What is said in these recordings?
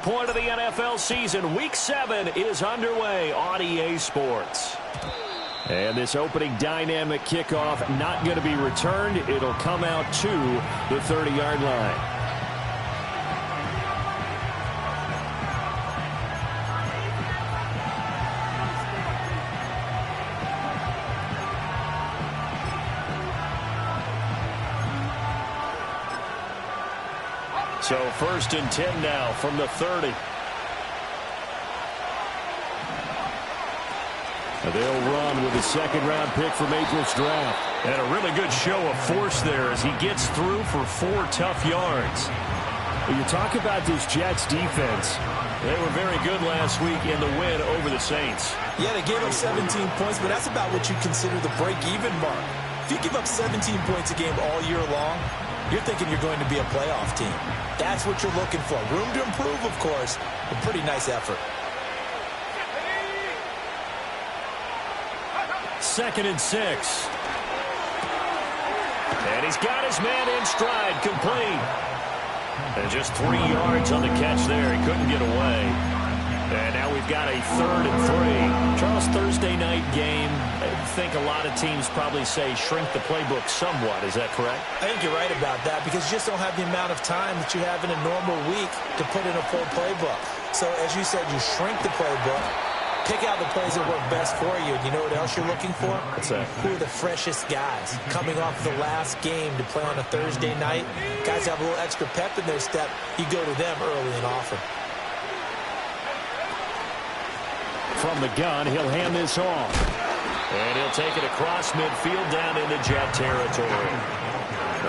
Point of the NFL season, Week 7 is underway on EA Sports. And this opening dynamic kickoff not going to be returned. It'll come out to the 30-yard line. So 1st and 10 now from the 30. They'll run with a second-round pick from April's draft. And a really good show of force there as he gets through for 4 tough yards. When you talk about this Jets defense, they were very good last week in the win over the Saints. Yeah, they gave up 17 points, but that's about what you consider the break-even mark. If you give up 17 points a game all year long, you're thinking you're going to be a playoff team. That's what you're looking for. Room to improve, of course, but pretty nice effort. 2nd and 6. And he's got his man in stride, complete. And just 3 yards on the catch there. He couldn't get away. And now we've got a 3rd and 3. Charles, Thursday night game, I think a lot of teams probably say shrink the playbook somewhat. Is that correct? I think you're right about that because you just don't have the amount of time that you have in a normal week to put in a full playbook. So as you said, you shrink the playbook, pick out the plays that work best for you. And you know what else you're looking for? What's that? Who are the freshest guys coming off the last game to play on a Thursday night? Guys have a little extra pep in their step. You go to them early and often. From the gun, he'll hand this off. And he'll take it across midfield down into Jet territory.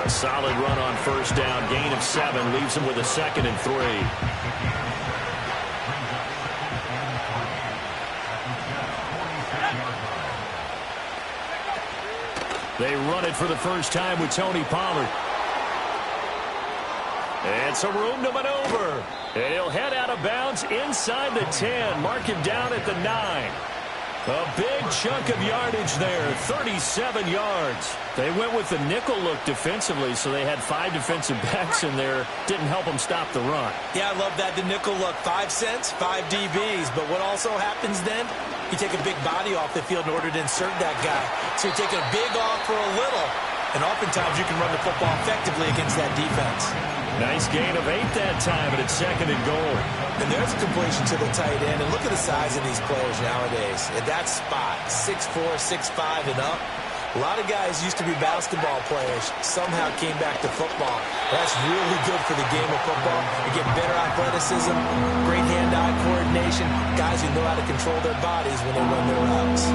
A solid run on 1st down. Gain of 7 leaves him with a 2nd and 3. They run it for the first time with Tony Pollard. And some room to maneuver. And he'll head out of bounds inside the 10. Mark him down at the 9. A big chunk of yardage there, 37 yards. They went with the nickel look defensively, so they had 5 defensive backs in there. Didn't help them stop the run. Yeah, I love that, the nickel look. 5 cents, 5 DBs. But what also happens then? You take a big body off the field in order to insert that guy. So you're taking a big off for a little. And oftentimes you can run the football effectively against that defense. Nice gain of 8 that time, and it's 2nd and goal. And there's a completion to the tight end. And look at the size of these players nowadays. At that spot, 6'4", 6'5", and up. A lot of guys used to be basketball players, somehow came back to football. That's really good for the game of football. You get better athleticism, great hand-eye coordination, guys who know how to control their bodies when they run their routes.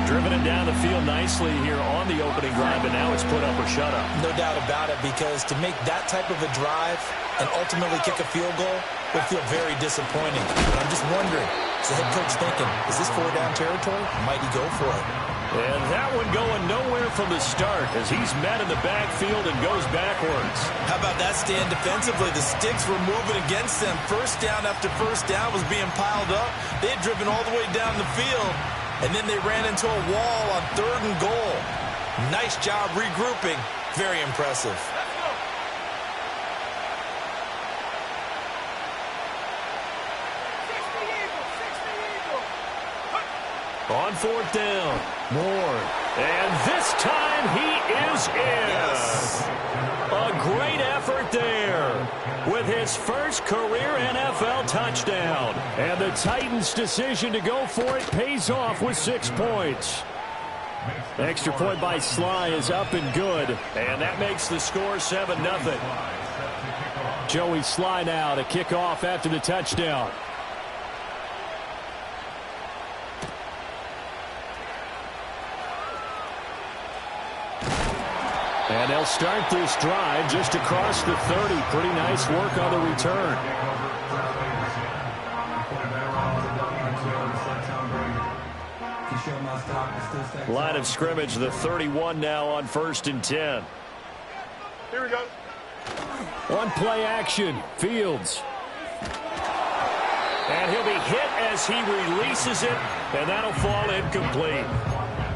Driven it down the field nicely here on the opening drive, and now it's put up or shut up. No doubt about it, because to make that type of a drive and ultimately kick a field goal will feel very disappointing. And I'm just wondering, is the head coach thinking, is this 4-down territory? Might he go for it? And that one going nowhere from the start as he's met in the backfield and goes backwards. How about that stand defensively? The sticks were moving against them. 1st down after 1st down was being piled up. They had driven all the way down the field, and then they ran into a wall on 3rd and goal. Nice job regrouping. Very impressive. On 4th down, Moore. And this time he is in. Yes. A great effort there with his first career NFL touchdown. And the Titans' decision to go for it pays off with 6 points. Extra point by Sly is up and good. And that makes the score 7-0. Joey Sly now to kick off after the touchdown. And they'll start this drive just across the 30. Pretty nice work on the return. Line of scrimmage, the 31 now on 1st and 10. Here we go. One play action. Fields. And he'll be hit as he releases it, and that'll fall incomplete.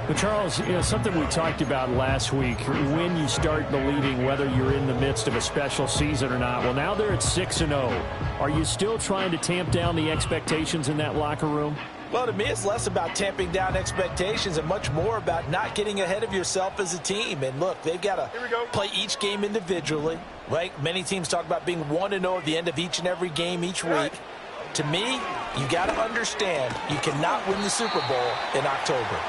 But Charles, something we talked about last week, when you start believing whether you're in the midst of a special season or not. Well, now they're at 6-0. Are you still trying to tamp down the expectations in that locker room? Well, to me, it's less about tamping down expectations and much more about not getting ahead of yourself as a team. And look, they've got to play each game individually. Right? Many teams talk about being 1-0 at the end of each and every game each week. To me, you got to understand you cannot win the Super Bowl in October.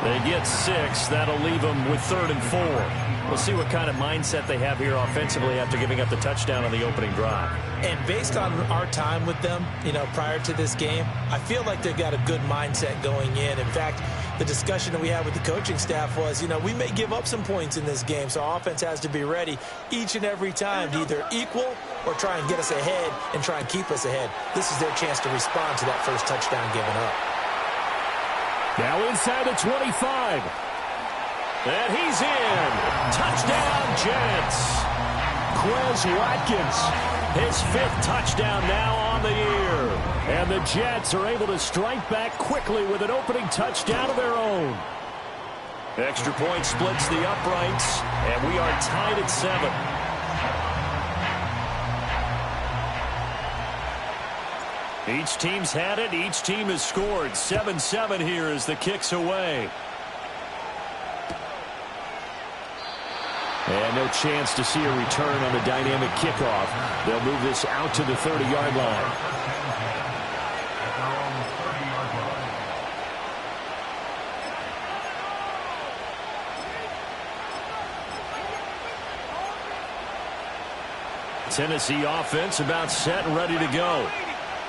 They get 6. That'll leave them with 3rd and 4. We'll see what kind of mindset they have here offensively after giving up the touchdown on the opening drive. And based on our time with them, prior to this game, I feel like they've got a good mindset going in. In fact, the discussion that we had with the coaching staff was, we may give up some points in this game, so our offense has to be ready each and every time to either equal or try and get us ahead and try and keep us ahead. This is their chance to respond to that first touchdown given up. Now inside the 25. And he's in. Touchdown, Jets. Quez Watkins, his 5th touchdown now on the year. And the Jets are able to strike back quickly with an opening touchdown of their own. Extra point splits the uprights, and we are tied at 7. Each team's had it. Each team has scored. 7-7 here as the kick's away. And no chance to see a return on the dynamic kickoff. They'll move this out to the 30-yard line. Tennessee offense about set and ready to go.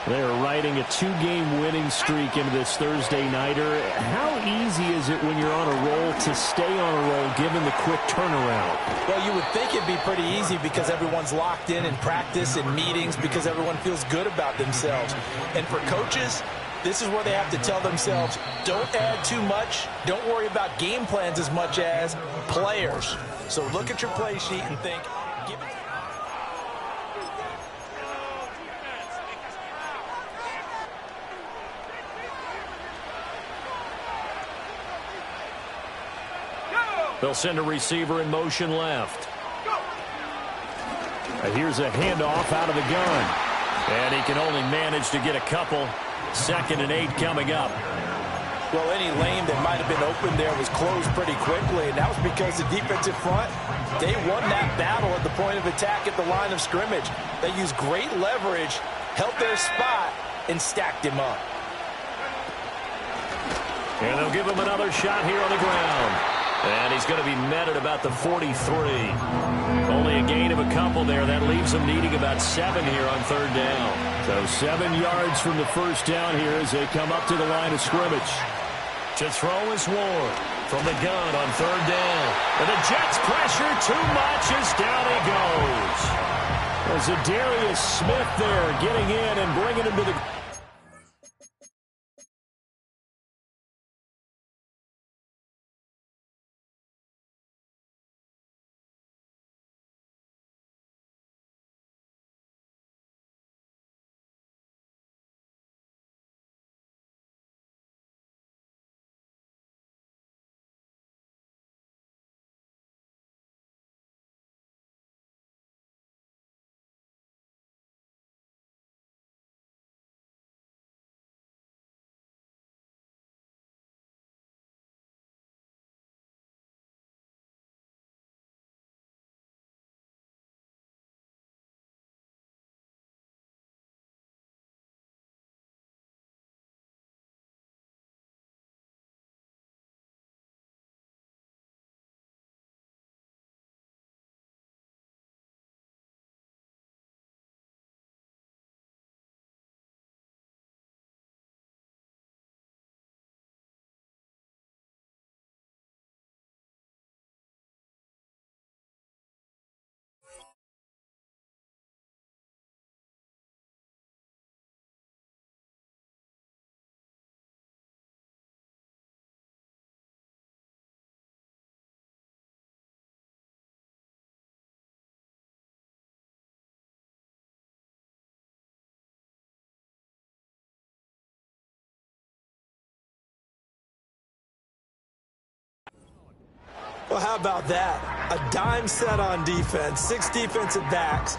They're riding a 2-game winning streak into this Thursday nighter. How easy is it when you're on a roll to stay on a roll given the quick turnaround? Well, you would think it'd be pretty easy because everyone's locked in practice and meetings because everyone feels good about themselves. And for coaches, this is where they have to tell themselves, don't add too much. Don't worry about game plans as much as players. So look at your play sheet and think, give it. They'll send a receiver in motion left. And here's a handoff out of the gun. And he can only manage to get a couple. 2nd and 8 coming up. Well, any lane that might have been open there was closed pretty quickly, and that was because the defensive front, they won that battle at the point of attack at the line of scrimmage. They used great leverage, held their spot, and stacked him up. And they'll give him another shot here on the ground. And he's going to be met at about the 43. Only a gain of a couple there. That leaves him needing about 7 here on 3rd down. So 7 yards from the first down here as they come up to the line of scrimmage. To throw is Ward from the gun on 3rd down. And the Jets pressure too much as down he goes. There's a Darius Smith there getting in and bringing him to the Well, how about that? A dime set on defense, 6 defensive backs.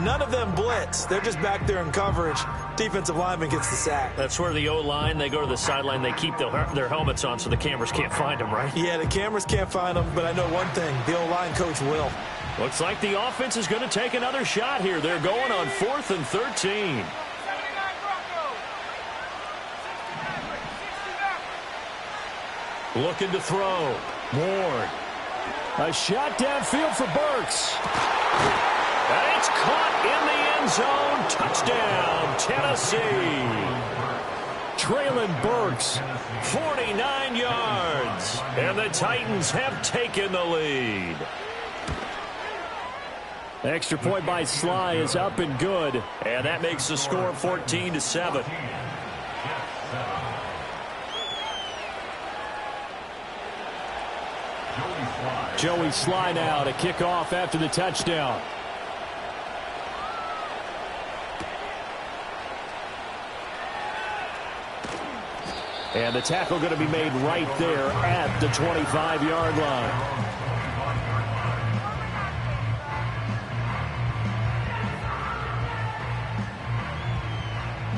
None of them blitz. They're just back there in coverage. Defensive lineman gets the sack. That's where the O-line, they go to the sideline, they keep their helmets on so the cameras can't find them, right? Yeah, the cameras can't find them, but I know one thing. The O-line coach will. Looks like the offense is going to take another shot here. They're going on 4th and 13. Looking to throw. Ward. A shot downfield for Burks. And it's caught in the end zone. Touchdown, Tennessee. Traylon Burks, 49 yards. And the Titans have taken the lead. Extra point by Sly is up and good. And that makes the score 14-7. Joey Sly now to kick off after the touchdown. And the tackle going to be made right there at the 25-yard line.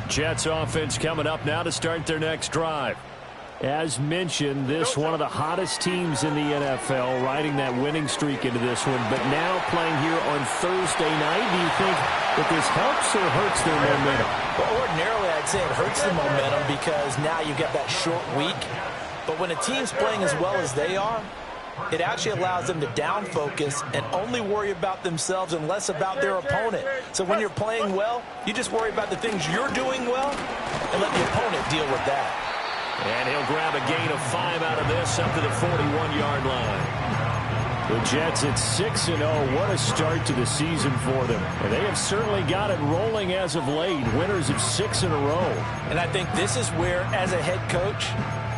Jets offense coming up now to start their next drive. As mentioned, this one of the hottest teams in the NFL, riding that winning streak into this one, but now playing here on Thursday night. Do you think that this helps or hurts their momentum? Well, ordinarily, I'd say it hurts the momentum because now you've got that short week. But when a team's playing as well as they are, it actually allows them to down focus and only worry about themselves and less about their opponent. So when you're playing well, you just worry about the things you're doing well and let the opponent deal with that. And he'll grab a gain of 5 out of this up to the 41-yard line. The Jets at 6-0. What a start to the season for them. And they have certainly got it rolling as of late. Winners of 6 in a row. And I think this is where, as a head coach,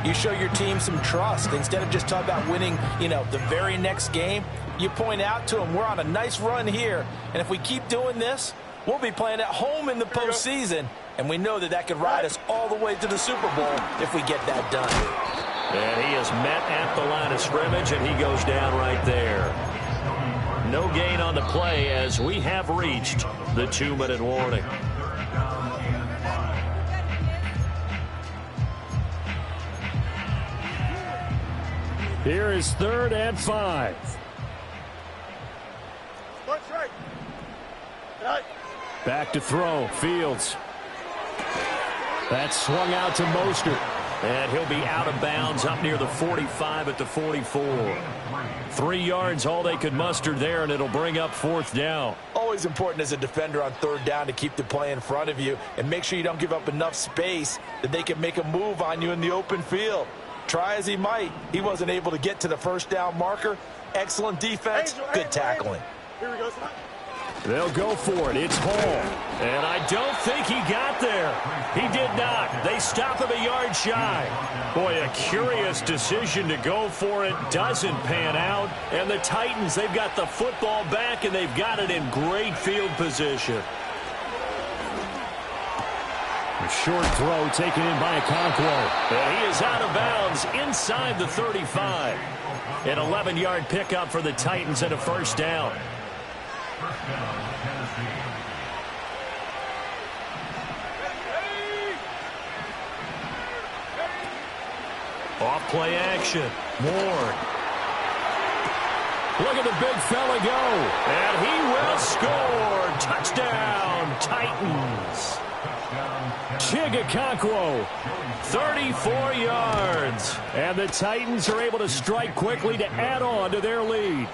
you show your team some trust. Instead of just talking about winning, the very next game, you point out to them, we're on a nice run here. And if we keep doing this, we'll be playing at home in the postseason. And we know that could ride us all the way to the Super Bowl if we get that done. And he is met at the line of scrimmage, and he goes down right there. No gain on the play as we have reached the 2-minute warning. Here is 3rd and 5. Back to throw. Fields. That's swung out to Mostert. And he'll be out of bounds up near the 45 at the 44. 3 yards all they could muster there, and it'll bring up 4th down. Always important as a defender on 3rd down to keep the play in front of you and make sure you don't give up enough space that they can make a move on you in the open field. Try as he might, he wasn't able to get to the 1st down marker. Excellent defense, good tackling. Here we go, son. They'll go for it. It's Hall. And I don't think he got there. He did not. They stop him a yard shy. Boy, a curious decision to go for it. Doesn't pan out. And the Titans, they've got the football back, and they've got it in great field position. A short throw taken in by Okonkwo. And he is out of bounds inside the 35. An 11-yard pickup for the Titans and a 1st down. Off play action. Ward. Look at the big fella go. And he will score. Touchdown, Titans. Chig Okonkwo, 34 yards. And the Titans are able to strike quickly to add on to their lead.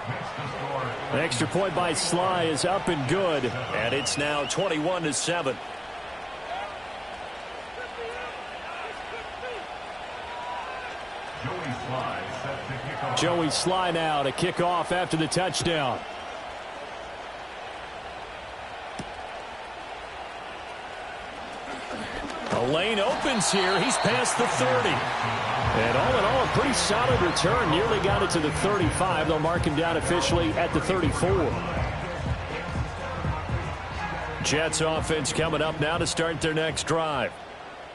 An extra point by Sly is up and good. And it's now 21-7. Joey Sly now to kick off after the touchdown. A lane opens here. He's past the 30. And all in all, a pretty solid return. Nearly got it to the 35. They'll mark him down officially at the 34. Jets offense coming up now to start their next drive.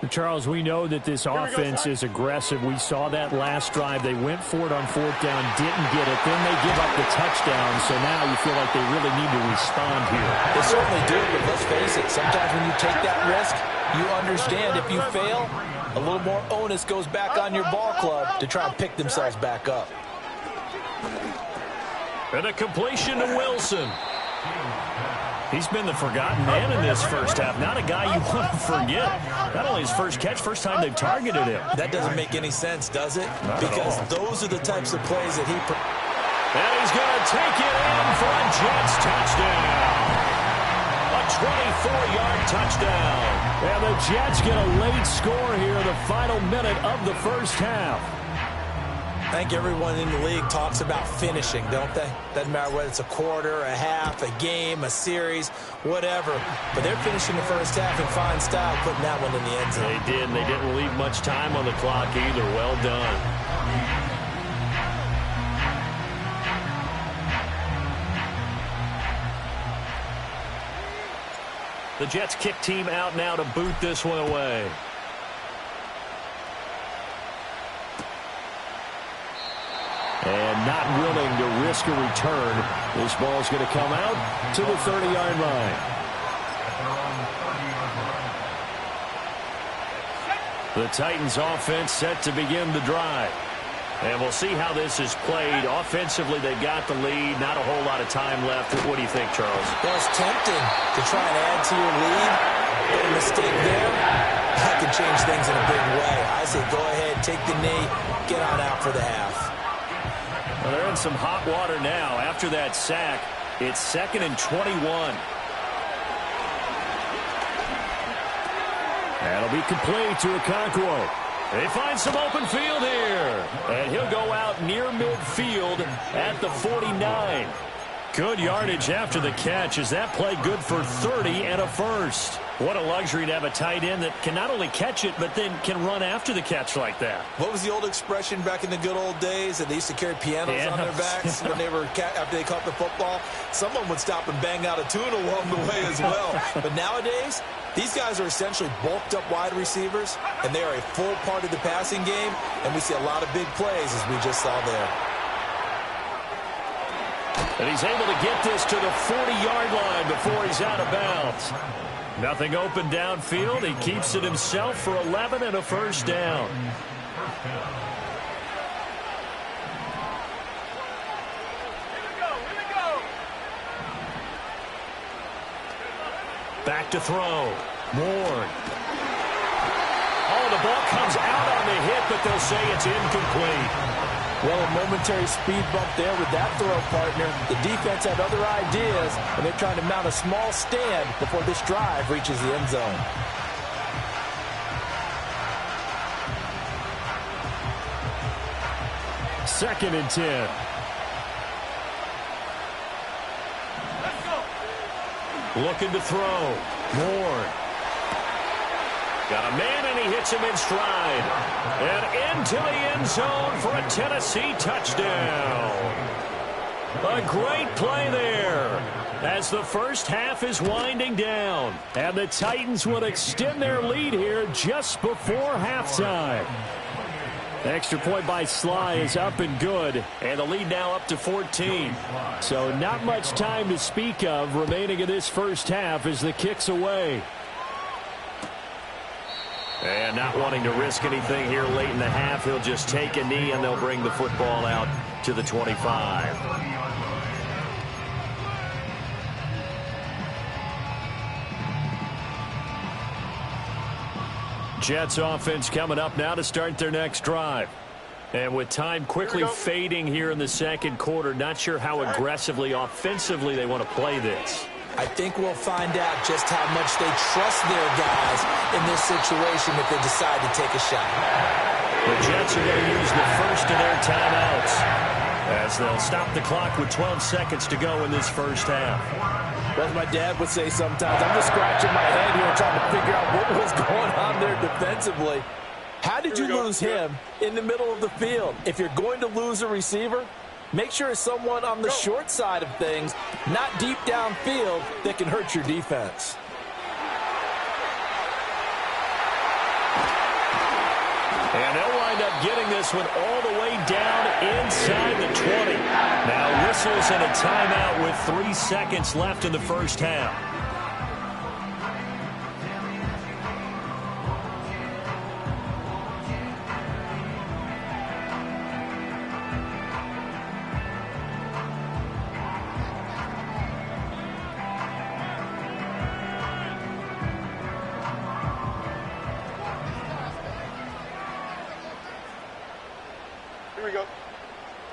Charles, we know that this offense is aggressive. We saw that last drive. They went for it on fourth down, didn't get it. Then they give up the touchdown. So now you feel like they really need to respond here. They certainly do, but let's face it. Sometimes when you take that risk, you understand if you fail, a little more onus goes back on your ball club to try and pick themselves back up. And a completion to Wilson. He's been the forgotten man in this first half. Not a guy you want to forget. Not only his first catch, first time they've targeted him. That doesn't make any sense, does it? Not because those are the types of plays that he... And he's going to take it in for a Jets touchdown. A 24-yard touchdown. And the Jets get a late score here in the final minute of the first half. I think everyone in the league talks about finishing, don't they? Doesn't matter whether it's a quarter, a half, a game, a series, whatever. But they're finishing the first half in fine style, putting that one in the end zone. They did, and they didn't leave much time on the clock either. Well done. The Jets kick team out now to boot this one away. And not willing to risk a return. This ball's going to come out to the 30-yard line. The Titans offense set to begin the drive. And we'll see how this is played. Offensively, they've got the lead. Not a whole lot of time left. What do you think, Charles? Well, it's tempting to try and add to your lead. But a mistake there, that can change things in a big way. I say go ahead, take the knee, get on out for the half. Well, they're in some hot water now. After that sack, it's 2nd and 21. That'll be complete to Okonkwo. They find some open field here. And he'll go out near midfield at the 49. Good yardage after the catch. Is that play good for 30 and a first? What a luxury to have a tight end that can not only catch it, but then can run after the catch like that. What was the old expression back in the good old days that they used to carry pianos on their backs when they were after they caught the football? Someone would stop and bang out a tune along the way as well. But nowadays, these guys are essentially bulked up wide receivers, and they are a full part of the passing game, and we see a lot of big plays as we just saw there. And he's able to get this to the 40-yard line before he's out of bounds. Nothing open downfield. He keeps it himself for 11 and a first down. Back to throw. Ward. Oh, the ball comes out on the hit, but they'll say it's incomplete. Well, a momentary speed bump there with that throw, partner. The defense had other ideas, and they're trying to mount a small stand before this drive reaches the end zone. Second and 10. Looking to throw. Ward. Got a man, and he hits him in stride. And into the end zone for a Tennessee touchdown. A great play there as the first half is winding down. And the Titans would extend their lead here just before halftime. Extra point by Sly is up and good, and the lead now up to 14. So not much time to speak of remaining in this first half as the kick's away. And not wanting to risk anything here late in the half, he'll just take a knee, and they'll bring the football out to the 25. Jets offense coming up now to start their next drive. And with time quickly fading here in the second quarter, not sure how aggressively, offensively they want to play this. I think we'll find out just how much they trust their guys in this situation if they decide to take a shot. The Jets are going to use the first of their timeouts as they'll stop the clock with 12 seconds to go in this first half. Well, as my dad would say sometimes, I'm just scratching my head here trying to figure out what was going on there defensively. How did you lose him in the middle of the field? If you're going to lose a receiver, make sure it's someone on the short side of things, not deep downfield, that can hurt your defense. And they'll wind up getting this one all the way down inside the 20. Now whistles and a timeout with 3 seconds left in the first half. Here we go.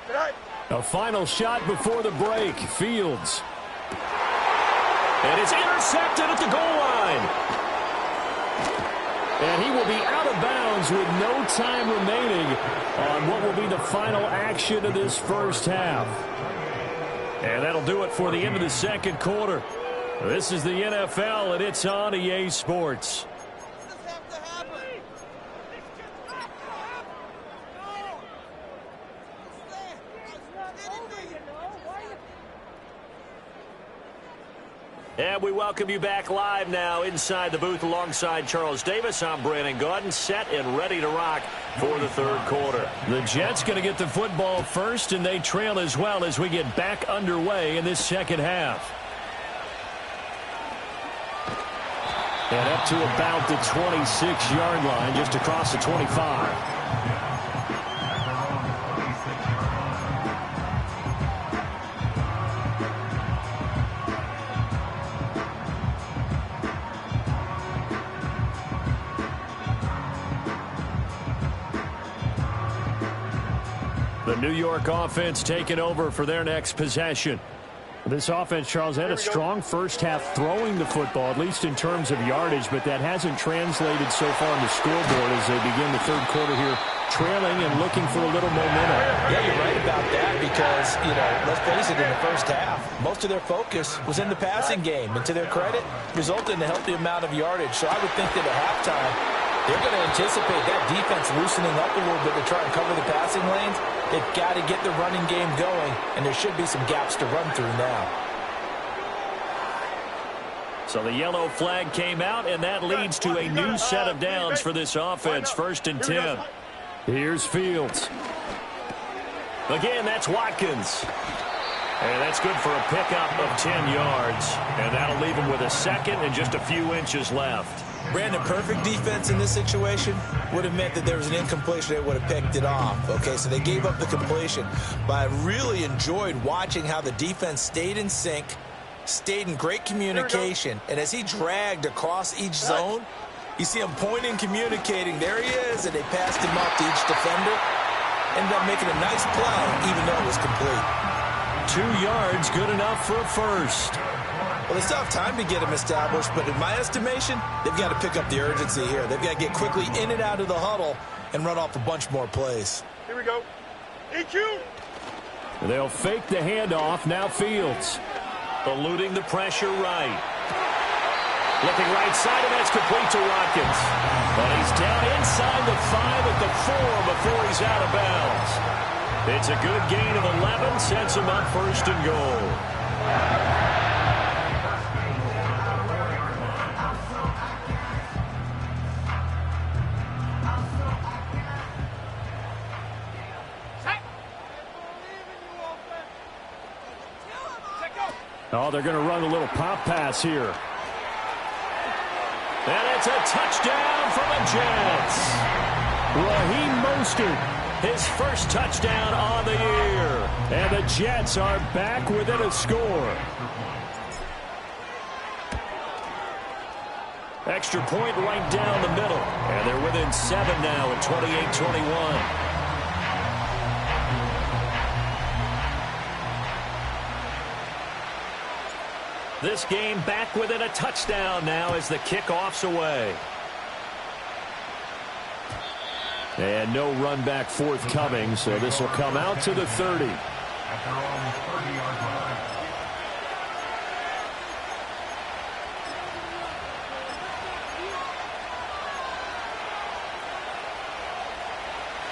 Good night. A final shot before the break. Fields. And it's intercepted at the goal line. And he will be out of bounds with no time remaining on what will be the final action of this first half. And that'll do it for the end of the second quarter. This is the NFL, and it's on EA Sports. And we welcome you back live now inside the booth alongside Charles Davis. I'm Brandon Gaudin, set and ready to rock for the third quarter. The Jets going to get the football first, and they trail as well as we get back underway in this second half. And up to about the 26-yard line, just across the 25. The New York offense taking over for their next possession. This offense, Charles, had a strong first half throwing the football, at least in terms of yardage, but that hasn't translated so far on the scoreboard as they begin the third quarter here, trailing and looking for a little momentum. Yeah, you're right about that because, let's face it, in the first half, most of their focus was in the passing game. And to their credit, resulted in a healthy amount of yardage. So I would think that at halftime, they're going to anticipate that defense loosening up a little bit to try and cover the passing lanes. They've got to get the running game going, and there should be some gaps to run through now. So the yellow flag came out, and that leads to a new set of downs for this offense. 1st and 10. Here's Fields. Again, that's Watkins. And that's good for a pickup of 10 yards. And that'll leave him with a second and just a few inches left. Brandon, perfect defense in this situation would have meant that there was an incompletion. They would have picked it off. Okay, so they gave up the completion. But I really enjoyed watching how the defense stayed in sync, stayed in great communication. And as he dragged across each zone, you see him pointing, communicating. There he is, and they passed him off to each defender. Ended up making a nice play, even though it was complete. 2 yards, good enough for a first. Well, they still have time to get him established, but in my estimation, they've got to pick up the urgency here. They've got to get quickly in and out of the huddle and run off a bunch more plays. Here we go. EQ. They'll fake the handoff. Now Fields. Eluding the pressure right. Looking right side, and that's complete to Watkins. But he's down inside the 5 at the 4 before he's out of bounds. It's a good gain of 11, sets him up 1st and goal. Oh, they're going to run a little pop pass here. And it's a touchdown for the Jets. Raheem Mostert, his first touchdown on the year. And the Jets are back within a score. Extra point right down the middle. And they're within 7 now at 28-21. This game back within a touchdown now as the kickoff's away. And no run back forthcoming, so this will come out to the 30.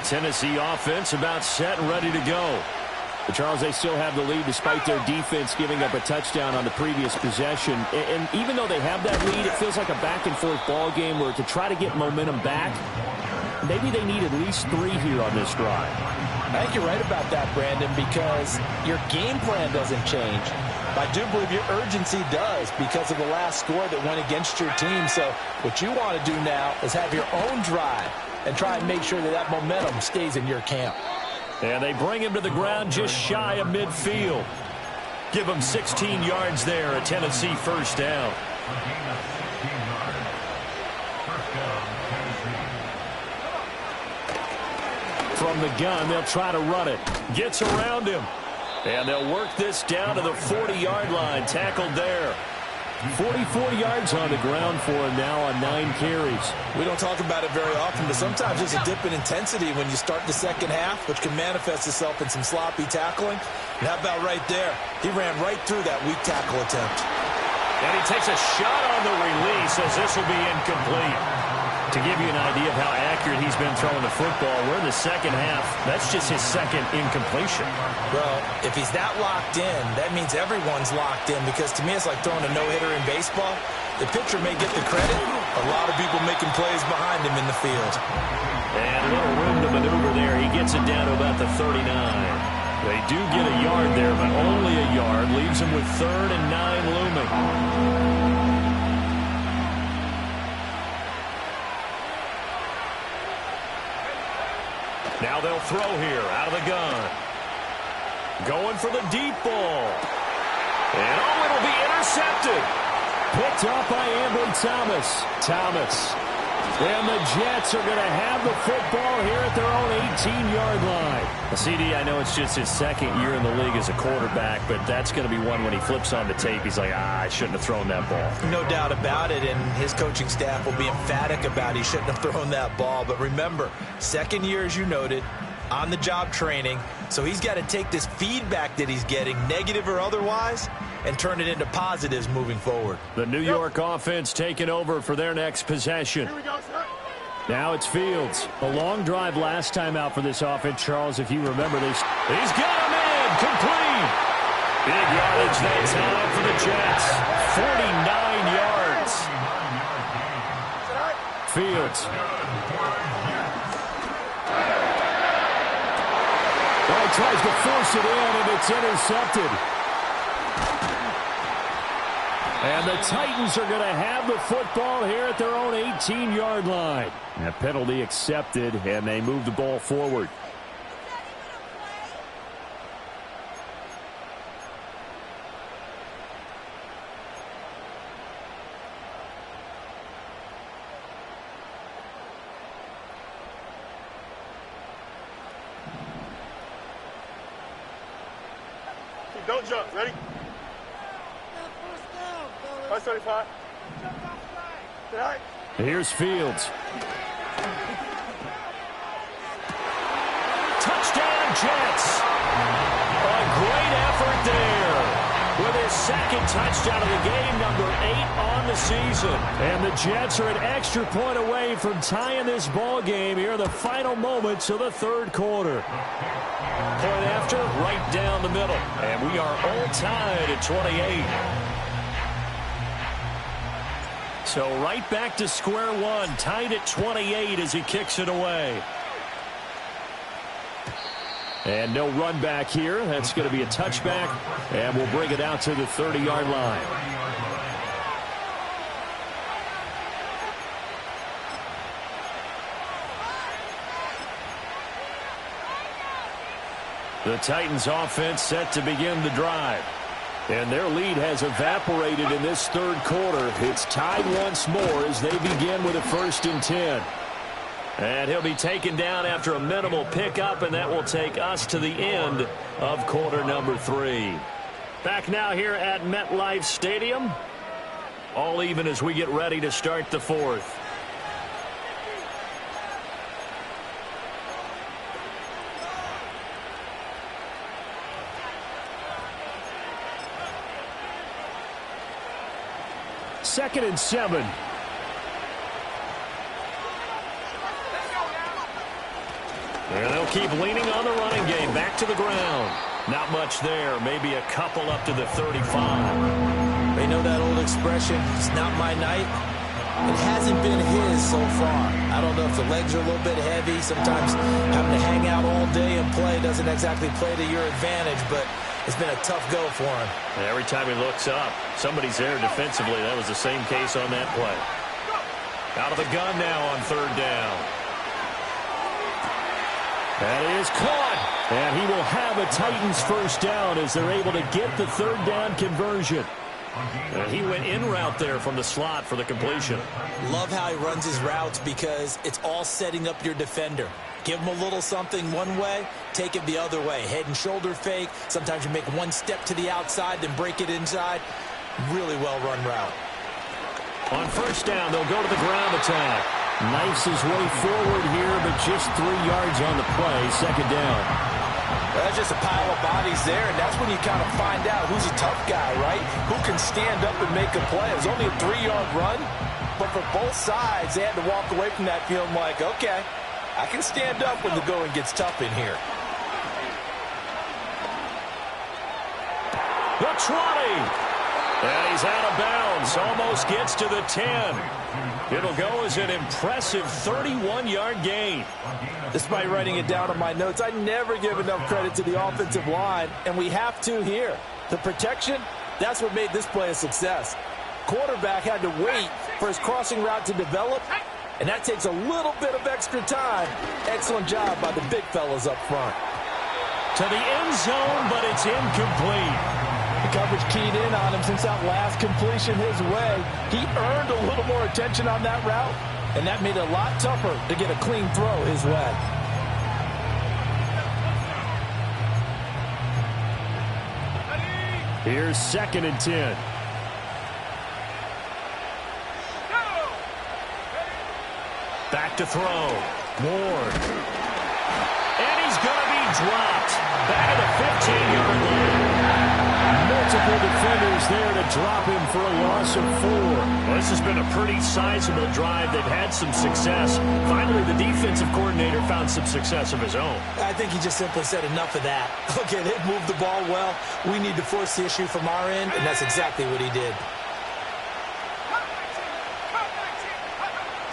Tennessee offense about set and ready to go. But Charles, they still have the lead despite their defense giving up a touchdown on the previous possession. And even though they have that lead, it feels like a back-and-forth ball game where to try to get momentum back, maybe they need at least 3 here on this drive. I think you're right about that, Brandon, because your game plan doesn't change. I do believe your urgency does because of the last score that went against your team. So what you want to do now is have your own drive and try and make sure that that momentum stays in your camp. And they bring him to the ground just shy of midfield. Give him 16 yards there, a Tennessee first down. From the gun, they'll try to run it. Gets around him. And they'll work this down to the 40-yard line. Tackled there. 44 yards on the ground for him now on 9 carries. We don't talk about it very often, but sometimes there's a dip in intensity when you start the second half, which can manifest itself in some sloppy tackling. And how about right there? He ran right through that weak tackle attempt. And he takes a shot on the release as this will be incomplete. To give you an idea of how accurate he's been throwing the football, we're in the second half. That's just his second incompletion. Well, if he's that locked in, that means everyone's locked in, because to me it's like throwing a no-hitter in baseball. The pitcher may get the credit. A lot of people making plays behind him in the field. And a little room to maneuver there. He gets it down to about the 39. They do get a yard there, but only a yard. Leaves him with 3rd and 9 looming. Now they'll throw here out of the gun. Going for the deep ball. And it'll be intercepted. Picked off by Ambry Thomas. And the Jets are going to have the football here at their own 18-yard line. CD, I know it's just his second year in the league as a quarterback, but that's going to be one when he flips on the tape. He's like, I shouldn't have thrown that ball. No doubt about it, and his coaching staff will be emphatic about he shouldn't have thrown that ball. But remember, second year, as you noted, on-the-job training, so he's got to take this feedback that he's getting, negative or otherwise, and turn it into positives moving forward. The New York offense taking over for their next possession. Here we go, sir. Now it's Fields. A long drive last time out for this offense, Charles, if you remember this. He's got him in. Complete. Big yardage that time for the Jets. 49 yards. Fields. Oh, he tries to force it in, and it's intercepted. And the Titans are going to have the football here at their own 18-yard line. That penalty accepted, and they move the ball forward. Don't jump. Ready? First 35. Tonight. Here's Fields. Touchdown, Jets. A great effort there. With his second touchdown of the game, number 8 on the season. And the Jets are an extra point away from tying this ball game here in the final moments of the third quarter. Point after, right down the middle. And we are all tied at 28. So right back to square one, tied at 28 as he kicks it away. And no run back here. That's going to be a touchback, and we'll bring it out to the 30-yard line. The Titans offense set to begin the drive. And their lead has evaporated in this third quarter. It's tied once more as they begin with a 1st and 10. And he'll be taken down after a minimal pickup, and that will take us to the end of quarter number 3. Back now here at MetLife Stadium. All even as we get ready to start the 4th. Second and 7. And they'll keep leaning on the running game. Back to the ground. Not much there. Maybe a couple up to the 35. They know that old expression, it's not my night. It hasn't been his so far. I don't know if the legs are a little bit heavy. Sometimes having to hang out all day and play doesn't exactly play to your advantage, but it's been a tough go for him. And every time he looks up, somebody's there defensively. That was the same case on that play. Out of the gun now on third down. That is caught. And he will have a Titans first down as they're able to get the third down conversion. And he went in route there from the slot for the completion. Love how he runs his routes because it's all setting up your defender. Give him a little something one way, take it the other way. Head and shoulder fake. Sometimes you make one step to the outside, then break it inside. Really well-run route. On first down, they'll go to the ground attack. Knifes his way forward here, but just 3 yards on the play. Second down. That's just a pile of bodies there, and that's when you kind of find out who's a tough guy, right? Who can stand up and make a play. It was only a 3-yard run, but for both sides, they had to walk away from that feeling like, okay, I can stand up when the going gets tough in here. The 20. And he's out of bounds. Almost gets to the 10. It'll go as an impressive 31-yard gain. Despite writing it down on my notes, I never give enough credit to the offensive line, and we have to here. The protection, that's what made this play a success. Quarterback had to wait for his crossing route to develop, and that takes a little bit of extra time. Excellent job by the big fellas up front. To the end zone, but it's incomplete. The coverage keyed in on him since that last completion his way. He earned a little more attention on that route, and that made it a lot tougher to get a clean throw his way. Here's 2nd and 10. Back to throw. Ward. And he's going to be dropped. Back at the 15-yard line. Multiple defenders there to drop him for a loss of 4. Well, this has been a pretty sizable drive. They've had some success. Finally, the defensive coordinator found some success of his own. I think he just simply said enough of that. Okay, they've moved the ball well. We need to force the issue from our end, and that's exactly what he did.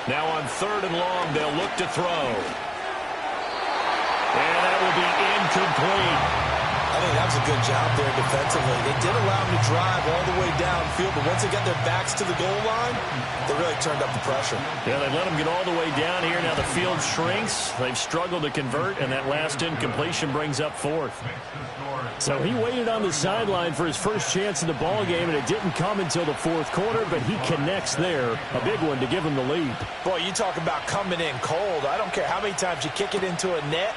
Now on 3rd and long, they'll look to throw. And that will be incomplete. I think that was a good job there defensively. They did allow him to drive all the way downfield, but once they got their backs to the goal line, they really turned up the pressure. Yeah, they let him get all the way down here. Now the field shrinks. They've struggled to convert, and that last incompletion brings up 4th. So he waited on the sideline for his first chance in the ball game, and it didn't come until the 4th quarter, but he connects there. A big one to give him the lead. Boy, you talk about coming in cold. I don't care how many times you kick it into a net.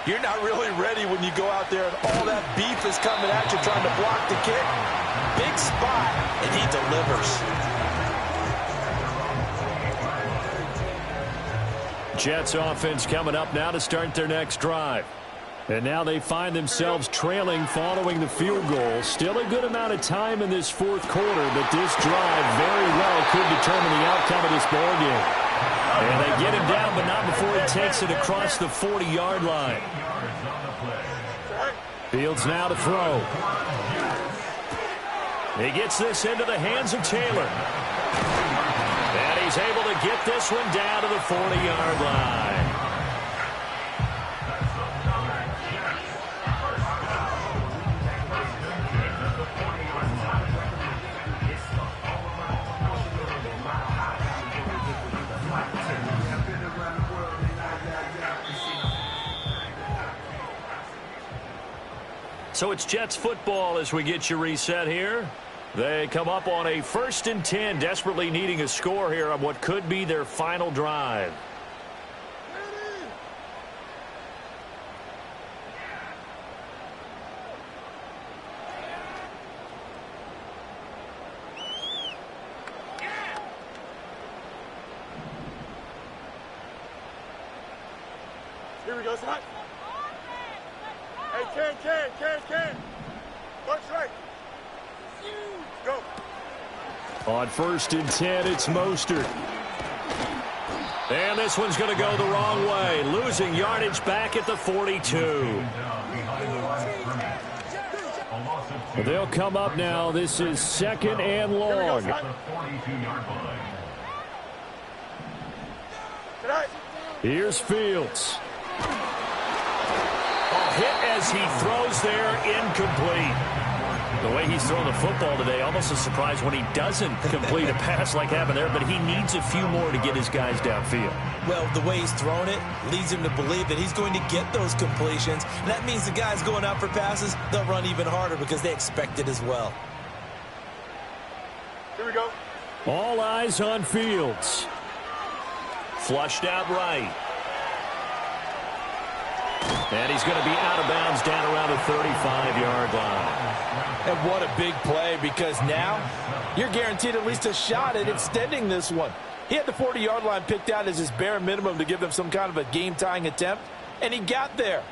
You're not really ready when you go out there and all that beef is coming at you trying to block the kick. Big spot, and he delivers. Jets offense coming up now to start their next drive. And now they find themselves trailing following the field goal. Still a good amount of time in this 4th quarter, but this drive very well could determine the outcome of this ball game. And they get him down, but not before he takes it across the 40-yard line. Fields now to throw. He gets this into the hands of Taylor. And he's able to get this one down to the 40-yard line. So it's Jets football as we get you reset here. They come up on a 1st and 10, desperately needing a score here on what could be their final drive. Here we go, son. Hey, Ken. Watch right. Go. On 1st and 10, it's Mostert. And this one's going to go the wrong way. Losing yardage back at the 42. They'll come up now. This is 2nd and long. Tonight. Here's Fields. Hit as he throws there, incomplete. The way he's throwing the football today, almost a surprise when he doesn't complete a pass like happened there, but he needs a few more to get his guys downfield. Well, the way he's thrown it leads him to believe that he's going to get those completions. And that means the guys going out for passes, they'll run even harder because they expect it as well. Here we go. All eyes on Fields. Flushed out right. And he's going to be out of bounds down around the 35-yard line. And what a big play, because now you're guaranteed at least a shot at extending this one. He had the 40-yard line picked out as his bare minimum to give them some kind of a game-tying attempt, and he got there.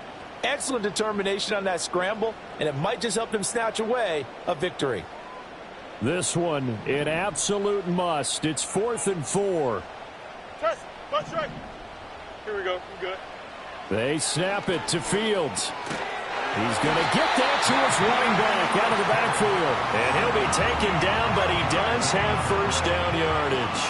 Excellent determination on that scramble, and it might just help him snatch away a victory. This one, an absolute must. It's 4th and 4. Test. Watch right. Here we go. You good? They snap it to Fields. He's going to get that to his running back out of the backfield. And he'll be taken down, but he does have first down yardage.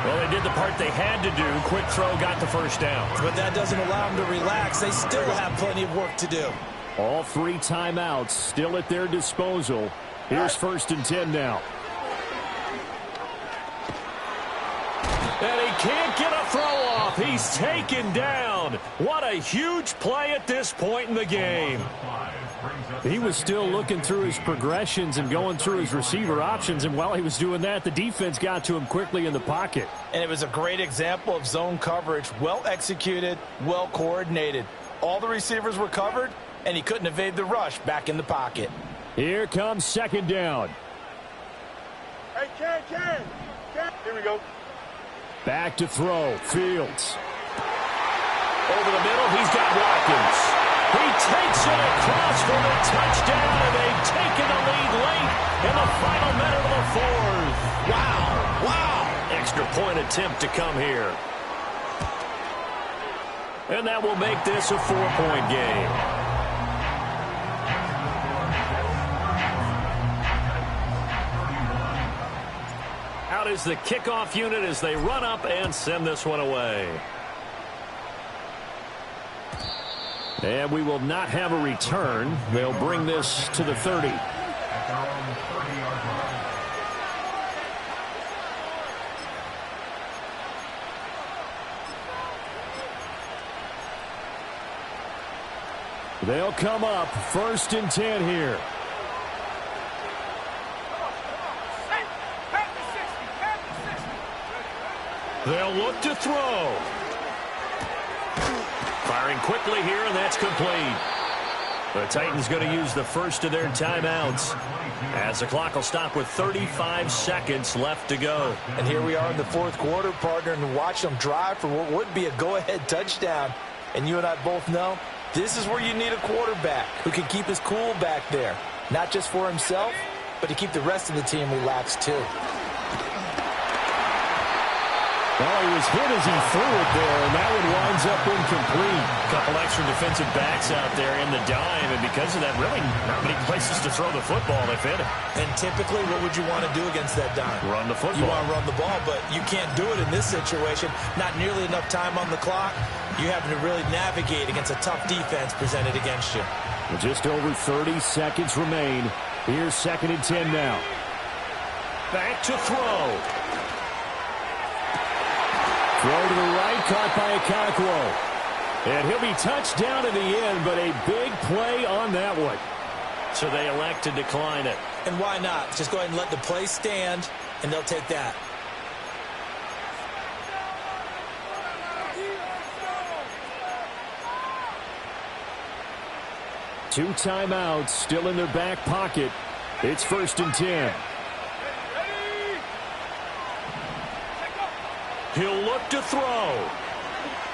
Well, they did the part they had to do. Quick throw, got the first down. But that doesn't allow them to relax. They still have plenty of work to do. All 3 timeouts still at their disposal. Here's 1st and 10 now. And he can't get a throw off. He's taken down. What a huge play at this point in the game. He was still looking through his progressions and going through his receiver options, and while he was doing that, the defense got to him quickly in the pocket. And it was a great example of zone coverage. Well executed, well coordinated. All the receivers were covered, and he couldn't evade the rush back in the pocket. Here comes 2nd down. Hey, Ken. Here we go. Back to throw. Fields. Over the middle, he's got Watkins. He takes it across for the touchdown, and they've taken the lead late in the final minute of the 4th. Wow. Extra point attempt to come here. And that will make this a 4-point game. Out is the kickoff unit as they run up and send this one away. And we will not have a return. They'll bring this to the 30. They'll come up 1st and 10 here. They'll look to throw. Firing quickly here, and that's complete. The Titans going to use the first of their timeouts as the clock will stop with 35 seconds left to go. And here we are in the 4th quarter, partner, and watch them drive for what would be a go-ahead touchdown. And you and I both know this is where you need a quarterback who can keep his cool back there. Not just for himself, but to keep the rest of the team relaxed too. Well, he was hit as he threw it there, and that one winds up incomplete. A couple extra defensive backs out there in the dime, and because of that, really not many places to throw the football if any. And typically, what would you want to do against that dime? Run the football. You want to run the ball, but you can't do it in this situation. Not nearly enough time on the clock. You having to really navigate against a tough defense presented against you. With just over 30 seconds remain. Here's 2nd and 10 now. Back to throw. Throw to the right, caught by Okonkwo. And he'll be touched down in the end, but a big play on that one. So they elect to decline it. And why not? Just go ahead and let the play stand, and they'll take that. Two timeouts still in their back pocket. It's 1st and 10. He'll look to throw.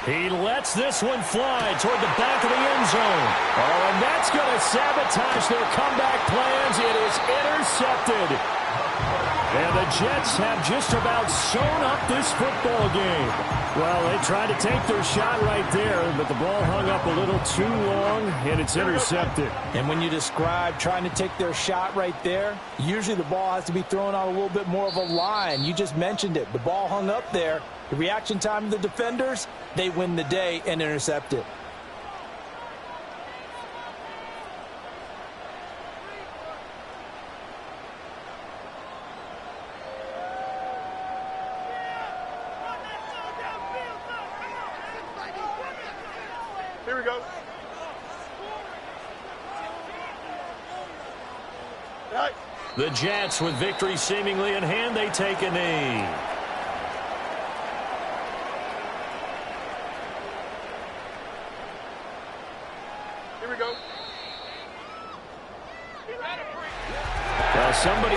He lets this one fly toward the back of the end zone. Oh, and that's going to sabotage their comeback plans. It is intercepted. And the Jets have just about sewn up this football game. Well, they tried to take their shot right there, but the ball hung up a little too long, and it's intercepted. And when you describe trying to take their shot right there, usually the ball has to be thrown out a little bit more of a line. You just mentioned it. The ball hung up there, The reaction time of the defenders, they win the day and intercept it. Here we go. Right. The Jets, with victory seemingly in hand, they take a knee. Here we go. Well, somebody